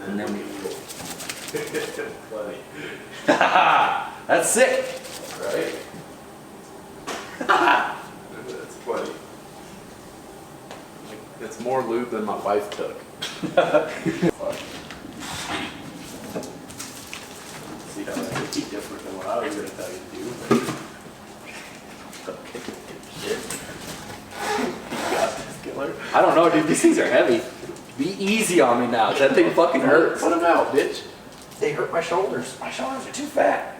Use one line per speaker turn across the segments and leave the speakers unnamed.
and then we That's sick.
Right? That's funny. It's more lube than my wife took. See how that would be different than what I was going to tell you to do. Okay. Shit. You got this, killer.
I don't know, dude. These things are heavy. Be easy on me now. That thing fucking hurts.
Put them out, bitch.
They hurt my shoulders. My shoulders are too fat.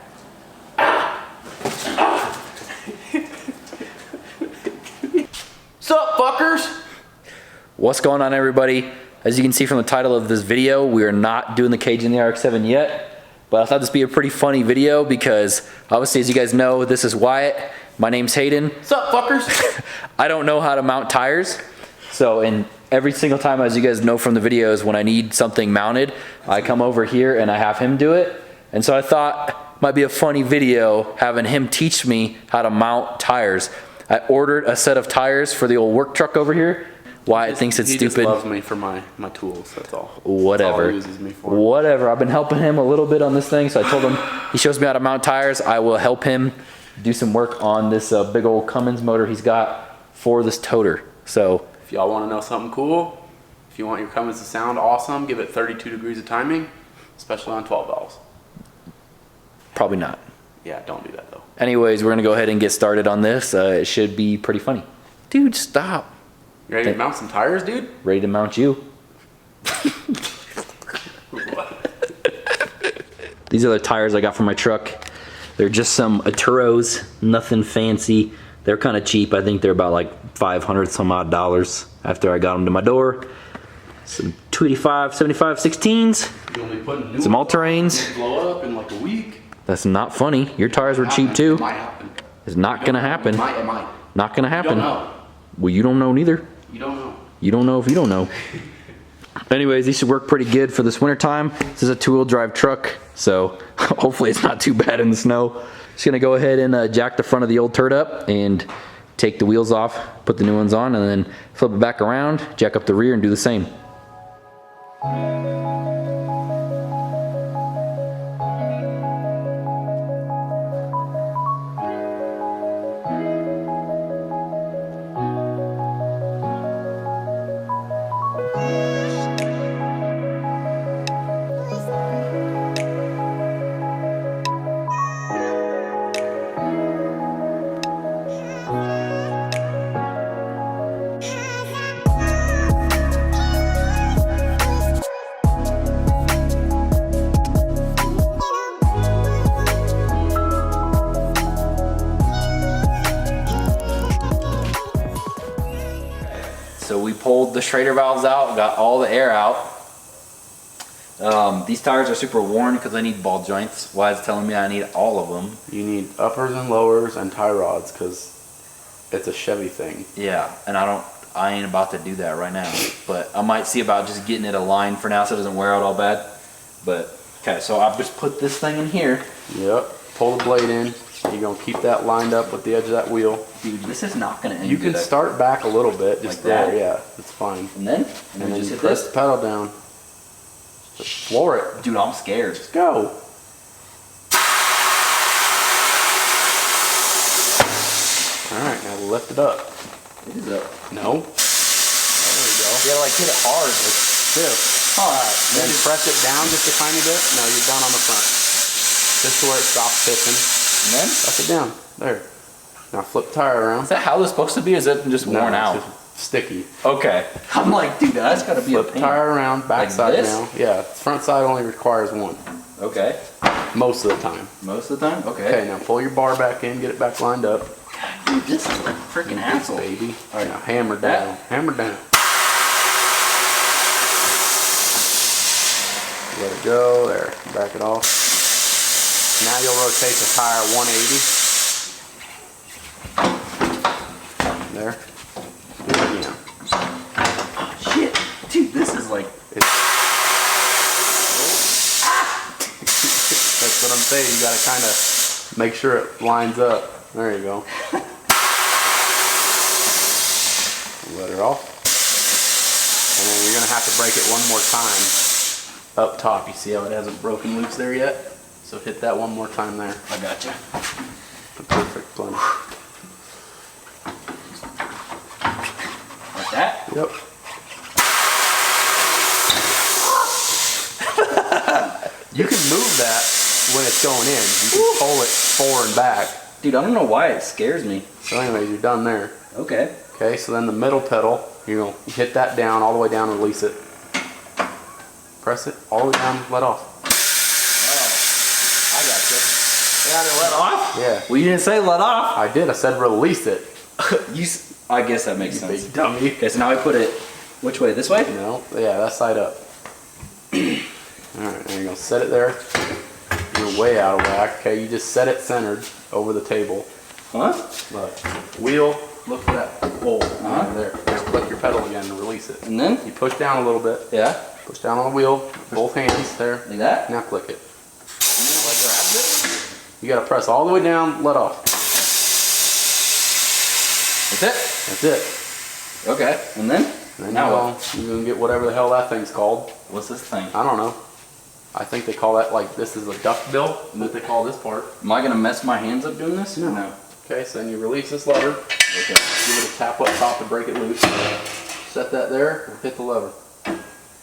Sup, fuckers? What's going on, everybody? As you can see from the title of this video, we are not doing the cage in the RX-7 yet, but I thought this would be a pretty funny video because obviously, as you guys know, this is Wyatt. My name's Hayden. Sup, fuckers? I don't know how to mount tires, so every single time, as you guys know from the videos, when I need something mounted, I come over here and I have him do it. And so I thought it might be a funny video having him teach me how to mount tires. I ordered a set of tires for the old work truck over here. Wyatt thinks it's stupid.
He just loves me for my tools, that's all.
Whatever.
That's all he uses me for.
Whatever. I've been helping him a little bit on this thing, so I told him he shows me how to mount tires. I will help him do some work on this big old Cummins motor he's got for this toter. So
if y'all want to know something cool, if you want your Cummins to sound awesome, give it 32 degrees of timing, especially on 12 valves.
Probably not.
Yeah, don't do that though.
Anyways, we're gonna go ahead and get started on this. It should be pretty funny. Dude, stop.
You ready to mount some tires, dude?
Ready to mount you. These are the tires I got for my truck. They're just some Aturos, nothing fancy. They're kind of cheap. I think they're about like $500 some odd after I got them to my door. Some 285, 75, 16s. Some all-terrains.
Blow up in like a week.
That's not funny. Your tires were cheap too.
It might happen.
It's not gonna happen.
It might.
Not gonna happen.
You don't know.
Well, you don't know neither.
You don't know.
You don't know if you don't know. Anyways, these should work pretty good for this winter time. This is a 2-wheel drive truck, so hopefully it's not too bad in the snow. Just gonna go ahead and jack the front of the old turd up and take the wheels off, put the new ones on, and then flip it back around, jack up the rear, and do the same. So we pulled the Schrader valves out, got all the air out. These tires are super worn because I need ball joints. Wyatt's telling me I need all of them.
You need uppers and lowers and tie rods because it's a Chevy thing.
Yeah, and I ain't about to do that right now. But I might see about just getting it aligned for now so it doesn't wear out all bad. But, okay, so I've just put this thing in here.
Yep, pull the blade in. You're going to keep that lined up with the edge of that wheel.
Dude, this is not going to end.
You can start back a little bit, just
like
there,
that?
yeah, it's fine.
And then
just
hit
press
this?
the pedal down. Just floor it.
Dude, I'm scared.
Just go. Alright, now lift it up.
It is up.
No. There we go.
You gotta like hit it hard.
It's stiff. Alright, then press it down just a tiny bit. No, you're done on the front. Just to where it stops pissing.
And then?
Press it down. There. Now flip the tire around.
Is that how it's supposed to be? Or is it just worn out?
It's just sticky.
Okay. I'm like, dude, that's gotta be
Flip
a
the
pain.
tire around, back
Like
side
this?
now. Yeah, front side only requires one.
Okay.
Most of the time.
Most of the time? Okay.
Okay, now pull your bar back in, get it back lined up.
Dude, this is like a freaking hassle.
Baby. All right, now hammer down. Hammer down. Let it go. There. Back it off. Now you'll rotate the tire 180. There. Do it again.
Shit. Dude, this is like...
That's what I'm saying. You got to kind of make sure it lines up. There you go. Let it off. And then you're going to have to break it one more time. up top. You see how it hasn't broken loose there yet? So hit that one more time there.
I gotcha.
The perfect plunge.
Like that?
Yep. You can move that when it's going in. You can pull it forward and back.
Dude, I don't know why it scares me.
So anyways, you're done there.
Okay.
Okay, so then the middle pedal, you're going to hit that down, all the way down, release it. Press it all the way down, let off.
Oh, I gotcha. You gotta let off?
Yeah.
Well, you didn't say let off.
I did, I said release it.
I guess that makes
You
sense.
big dummy.
Okay, so now I put it, which way, this way?
No, yeah, that side up. Alright, and you're going to set it there. You're way out of whack. Okay, you just set it centered over the table.
Huh?
Look, wheel, look for that hole there. Now click your pedal again and release it.
And then?
You push down a little bit.
Yeah.
Push down on the wheel, both hands there.
Like that?
Now click it. You got to press all the way down, let off.
That's it?
That's it.
Okay. And then?
And then
Now
you're going to get whatever the hell that thing's called.
What's this thing?
I don't know. I think they call that, like, this is a duck bill. And what they call this part.
Am I gonna mess my hands up doing this?
No.
No.
Okay, so then you release this lever.
Okay.
Give it a tap up top to break it loose. Set that there and hit the lever.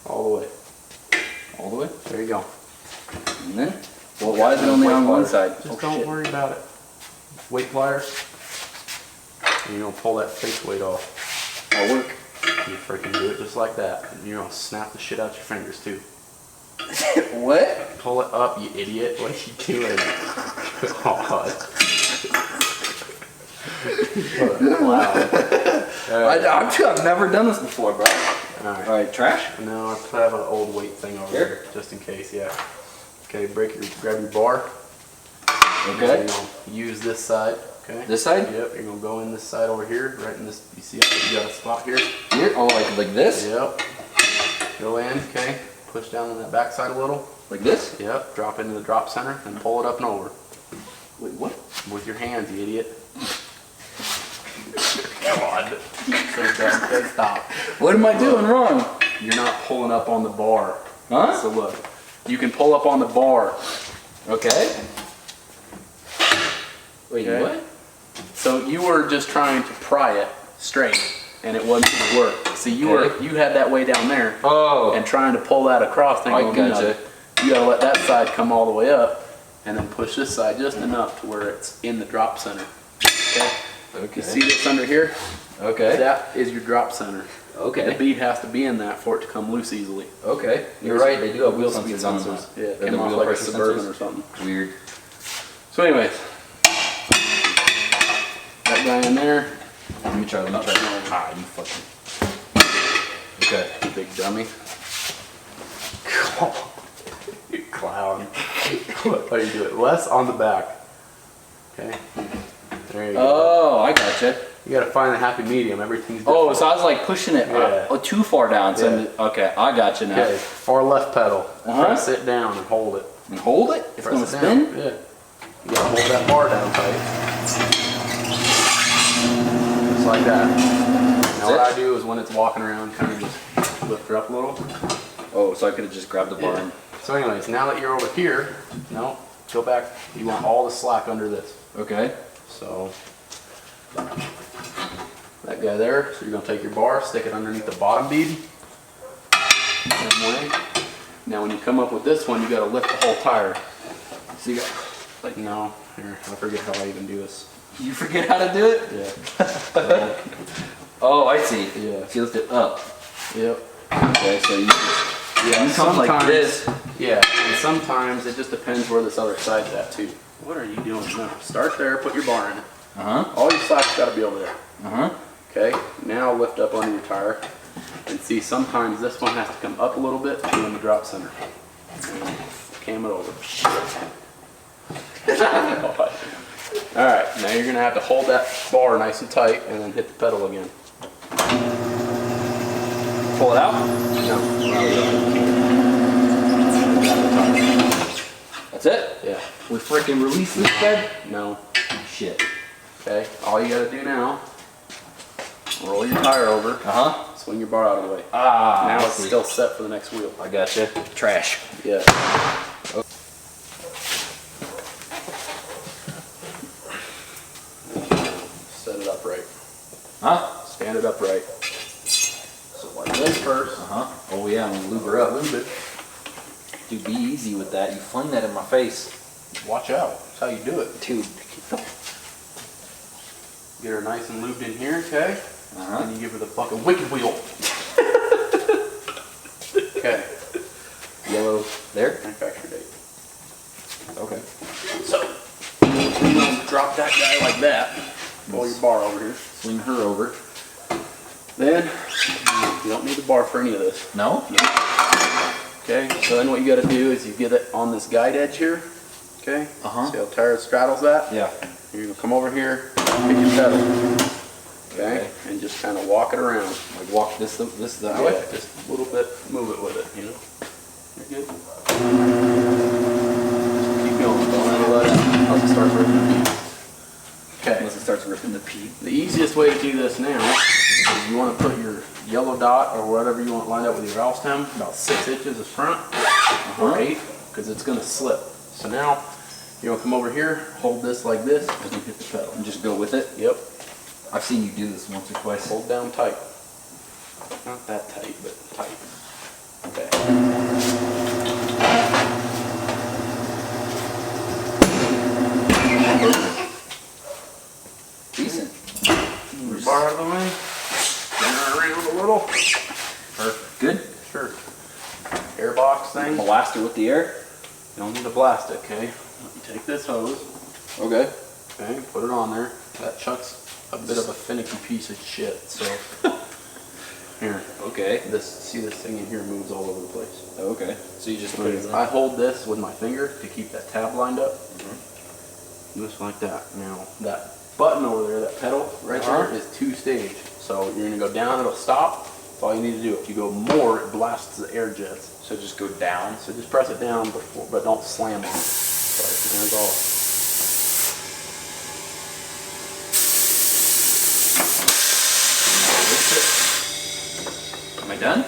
All the way.
All the way?
There you go.
And then? Well, why is it only on one side?
Just don't worry about it. Weight pliers. And you're going to pull that face weight off.
That'll work.
You freaking do it just like that. And you're going to snap the shit out your fingers too.
What?
Pull it up, you idiot. What are you doing? God. Wow.
I've never done this before, bro.
Alright.
Alright, trash?
No, I have an old weight thing over here, just in case, yeah. Okay, grab your bar.
Okay.
You're gonna use this side, okay?
This side?
Yep, you're gonna go in this side over here, right in this, you see how you got a spot here?
Here? Oh, like this?
Yep. Go in, okay? Push down on that back side a little.
Like this?
Yep, drop into the drop center and pull it up and over.
Wait, what?
With your hands, you idiot. God. So dumb. Okay, stop.
What am I doing wrong?
You're not pulling up on the bar.
Huh?
So look, you can pull up on the bar.
Okay. Wait,
Okay.
what?
So you were just trying to pry it straight, and it wasn't going to work. See, you had that way down there,
Oh.
and trying to pull that across.
I gotcha.
You got to let that side come all the way up, and then push this side just enough to where it's in the drop center. Okay.
Okay.
You see this under here?
Okay.
That is your drop center. The
Okay.
bead has to be in that for it to come loose easily.
Okay. You're right. They do have wheel
Speed
sensors on them.
Yeah, it
They're
came
the
off
wheel
like a
pressure
Suburban
sensors?
or something.
Weird.
So anyways, that guy in there.
Let me try. Ah, you fucking. Okay.
You big dummy. You clown. What are you doing? Less on the back. Okay. There you go.
Oh, I gotcha.
You gotta find the happy medium. Everything's
Oh,
different.
so I was like pushing it too far down. So
Yeah.
okay, I gotcha now.
Okay, far left pedal.
Uh-huh.
Press it down and hold it.
And hold it. It's
Press
gonna
it
spin.
down. Yeah. You gotta hold that bar down tight. Just like that. Now what I do is when it's walking around, kind of just lift her up a little.
Oh, so I could have just grabbed the bar.
Yeah. So anyways, now that you're over here, no, go back. You want all the slack under this.
Okay.
So that guy there, so you're gonna take your bar, stick it underneath the bottom bead. Same way. Now when you come up with this one, you gotta lift the whole tire. So you got, like, no, here, I forget how I even do this.
You forget how to do it?
Yeah.
Oh, I see.
Yeah.
So you lift it up.
Yep.
Okay, so you just,
Yeah,
you come like
sometimes-
this.
Yeah, and sometimes it just depends where this other side's at too. What are you doing? No, start there, put your bar in it.
Uh-huh.
All your slack's gotta be over there.
Uh-huh.
Okay, now lift up under your tire. And see, sometimes this one has to come up a little bit to be in the drop center. And cam it over. Alright, now you're gonna have to hold that bar nice and tight and then hit the pedal again.
Pull it out.
No.
That's it?
Yeah.
We freaking release this bed?
No.
Shit.
Okay, all you gotta do now, roll your tire over.
Uh-huh.
So Swing your bar out of the way.
Ah,
now
I
it's
see.
still set for the next wheel.
I gotcha. Trash.
Yeah. Set it upright.
Huh?
Stand it upright. So like this first.
Oh yeah, I'm gonna lube her up.
Lube it.
Dude, be easy with that. You fling that in my face.
Watch out. That's how you do it.
Dude.
Get her nice and lubed in here, okay?
Uh-huh.
And you give her the fucking wicked wheel. Okay.
Yellow there?
Manufacture date.
Okay.
So, drop that guy like that. Pull your bar over here.
Swing her over.
Then, you don't need the bar for any of this.
No?
Okay, so then what you gotta do is you get it on this guide edge here. Okay?
Uh-huh.
See how tire straddles that?
Yeah.
You're gonna come over here, pick your pedal. Okay? And just kind of walk it around.
Like walk this that
Yeah,
way?
just a little bit, move it with it, you know? You're good. Keep going, don't let it let it. Unless it starts ripping the bead. Okay.
Unless it starts ripping the pea.
The easiest way to do this now is you want to put your yellow dot or whatever you want lined up with your valve stem about 6 inches in front or 8, because it's going to slip. So now you're going to come over here, hold this like this, and you hit the pedal.
And just go with it?
Yep.
I've seen you do this once or twice.
Hold down tight. Not that tight, but tight. Okay.
Decent.
Move your bar out of the way. Spin her around a little.
Perfect. Good?
Sure. Air box thing.
Blast it with the air?
You don't need to blast it, okay? You take this hose,
Okay.
okay, put it on there. That Chuck's a bit of a finicky piece of shit, so. Here,
Okay.
see this thing in here moves all over the place.
Okay. So you just put it in
I hold this with my finger to keep that tab lined up. Just like that. Now, that button over there, that pedal right there, is 2-stage. So you're gonna go down, it'll stop. That's all you need to do. If you go more, it blasts the air jets.
So just go down.
So just press it down, but don't slam on it. Sorry, hands off.
Am I done?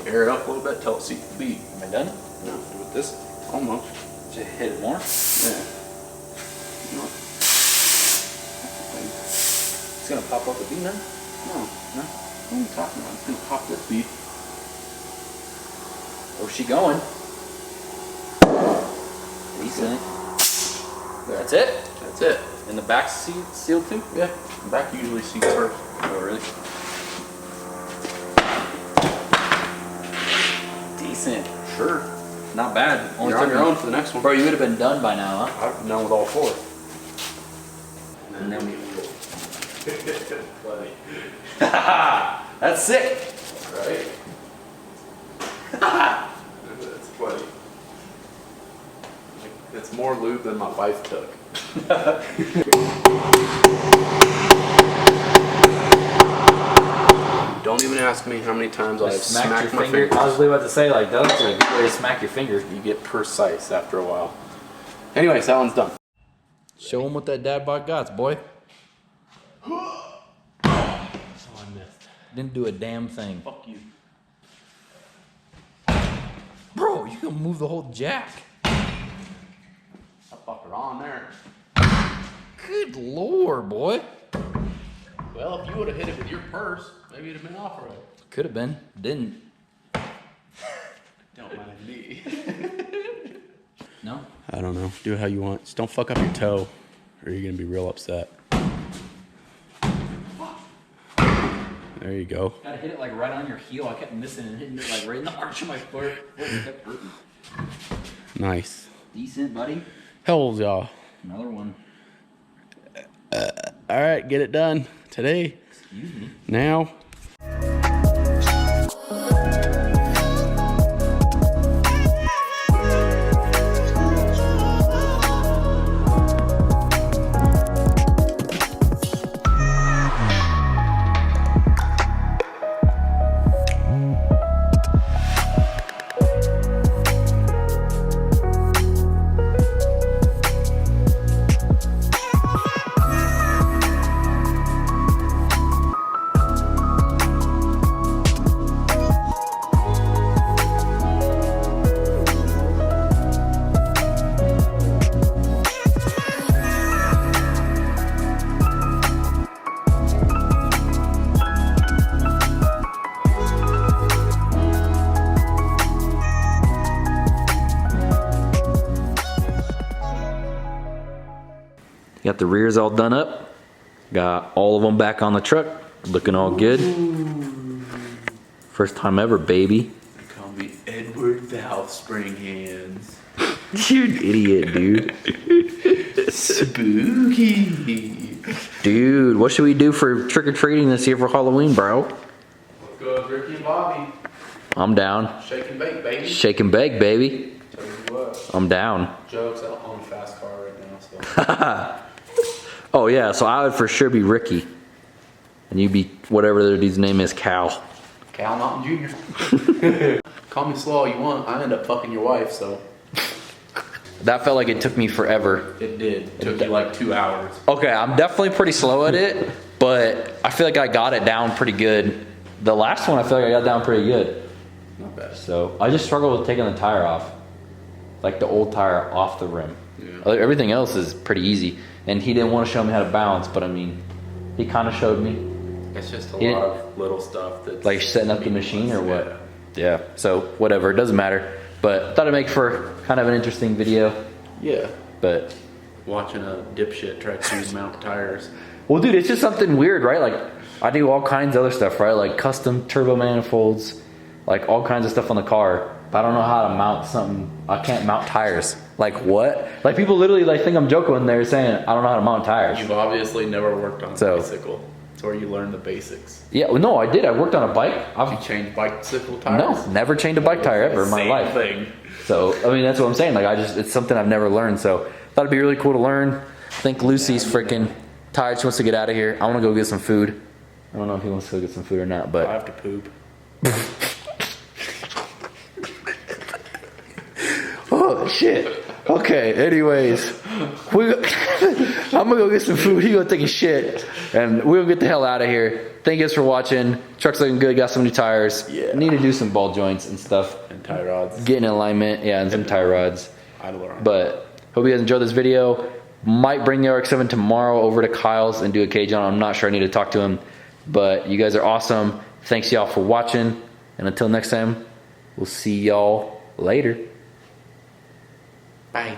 Air it up a little bit till it seats the bead.
Am I done?
No.
Do with this?
Almost.
Just hit it more?
Yeah. No.
It's gonna pop up the bead now?
No. What are you talking about? It's gonna pop this bead.
Where's she going? Decent. That's it?
That's it.
And the back seat sealed too?
Yeah. The back usually seats first.
Oh, really? Decent.
Sure.
Not bad. Only
You're on
took
your
me-
own for the next one.
Bro, you would have been done by now, huh?
I've been done with all 4.
And then we
Funny.
That's sick.
Right? That's funny. It's more lube than my wife took. Don't even ask me how many times I've smacked my finger.
I was really about to say, like, that's a good way to smack your finger.
You get precise after a while. Anyways, that one's done.
Show them what that dad bod got, boy.
Oh, I missed.
Didn't do a damn thing.
Fuck you.
Bro, you can move the whole jack.
That fucker on there.
Good lord, boy.
Well, if you would have hit it with your purse, maybe it'd have been off already.
Could have been. Didn't.
Don't mind me.
No?
I don't know. Do it how you want. Just don't fuck up your toe, or you're gonna be real upset. There you go.
Gotta hit it like right on your heel. I kept missing and hitting it like right in the arch of my foot. It kept hurting.
Nice.
Decent, buddy.
How old's y'all?
Another one.
All right, get it done today.
Excuse me.
Now.
Got the rears all done up. Got all of them back on the truck. Looking all good. First time ever, baby.
They call me Edward Valve Spring Hands.
You idiot, dude.
Spooky.
Dude, what should we do for trick-or-treating this year for Halloween, bro?
Let's go with Ricky and Bobby.
I'm down.
Shake and bake, baby.
Shake and bake, baby.
Tell you what.
I'm down.
Joke's out on a fast car right now, so.
Oh yeah, so I would for sure be Ricky. And you'd be whatever the dude's name is, Cal.
Cal Mountain Jr. Call me slow all you want. I end up fucking your wife, so.
That felt like it took me forever.
It did. It took you like 2 hours.
Okay, I'm definitely pretty slow at it, but I feel like I got it down pretty good. The last one I feel like I got down pretty good.
Not bad.
So I just struggled with taking the tire off. Like the old tire off the rim.
Yeah.
Everything else is pretty easy. And he didn't want to show me how to balance, but I mean, he kind of showed me.
It's just a lot of little stuff that's
like setting up the machine or what? Yeah, so whatever, it doesn't matter. But I thought it'd make for kind of an interesting video.
Yeah.
But
Watching a dipshit try to mount tires.
well, dude, it's just something weird, right? Like I do all kinds of other stuff, right? Like custom turbo manifolds, like all kinds of stuff on the car. But I don't know how to mount something. I can't mount tires. Like what? Like people literally like think I'm joking when they're saying I don't know how to mount tires.
You've obviously never worked on a bicycle. It's where you learn the basics.
Yeah, well, no, I did. I worked on a bike.
You changed bicycle tires?
No, never changed a bike tire ever in my life.
Same thing.
So, I mean, that's what I'm saying. Like, it's something I've never learned. So, thought it'd be really cool to learn. I think Lucy's freaking tired. She wants to get out of here. I want to go get some food. I don't know if he wants to go get some food or not, but.
I have to poop.
Oh, shit. Okay, anyways. I'm gonna go get some food. He gonna take a shit. And we'll get the hell out of here. Thank you guys for watching. Truck's looking good. Got some new tires.
Yeah.
Need to do some ball joints and stuff.
And tie rods.
Get in alignment. Yeah, and some tie rods.
Idler.
But hope you guys enjoyed this video. Might bring the RX-7 tomorrow over to Kyle's and do a cage on. I'm not sure. I need to talk to him. But you guys are awesome. Thanks y'all for watching. And until next time, we'll see y'all later.
Bye.